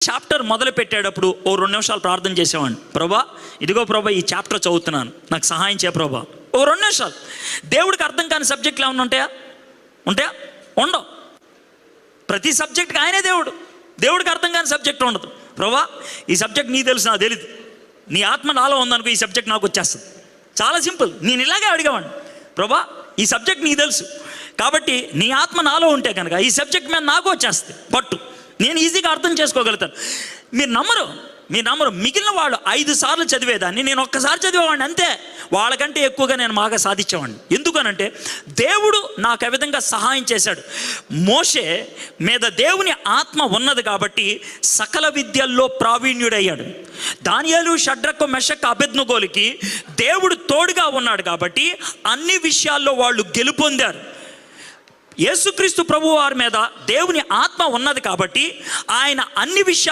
Chapter మొదలు పెట్టేటప్పుడు ఓ 2 నిమిషాలు ప్రార్థన చేసేవాడిని. ప్రభా, ఇదిగో ప్రభా, ఈ చాప్టర్ చదువుతున్నాను, నాకు సహాయం చేయ ప్రభా. ఓ 2 నిమిషాలు. దేవుడికి అర్థం కాని సబ్జెక్టులు ఏమైనా ఉంటాయా? ఉండవు. ప్రతి సబ్జెక్ట్కి ఆయనే దేవుడు. దేవుడికి అర్థం కాని సబ్జెక్ట్ ఉండదు. ప్రభా, ఈ సబ్జెక్ట్ నీకు తెలుసు, నాకు తెలియదు, నీ ఆత్మ నాలో ఉందనుకో, ఈ సబ్జెక్ట్ నాకు వచ్చేస్తుంది. చాలా సింపుల్. నేను ఇలాగే అడిగేవాడిని. ప్రభా, ఈ సబ్జెక్ట్ నీకు తెలుసు కాబట్టి నీ ఆత్మ నాలో ఉంటే కనుక ఈ సబ్జెక్ట్ మీద నాకు వచ్చేస్తుంది పట్టు, నేను ఈజీగా అర్థం చేసుకోగలుగుతాను. మీరు నమ్మరు. మిగిలిన వాళ్ళు 5 సార్లు చదివేదాన్ని నేను ఒక్కసారి చదివేవాడిని అంతే. వాళ్ళకంటే ఎక్కువగా నేను బాగా సాధించేవాడిని. ఎందుకనంటే దేవుడు నాకు ఆ విధంగా సహాయం చేశాడు. మోషే మీద దేవుని ఆత్మ ఉన్నది కాబట్టి సకల విద్యల్లో ప్రావీణ్యుడయ్యాడు. దానియేలు, షడ్రకు, మెషకు, అబేద్నెగోలకి దేవుడు తోడుగా ఉన్నాడు కాబట్టి అన్ని విషయాల్లో వాళ్ళు గెలుపొందారు. యేసుక్రీస్తు ప్రభువారి మీద దేవుని ఆత్మ ఉన్నది కాబట్టి ఆయన అన్ని విషయాలు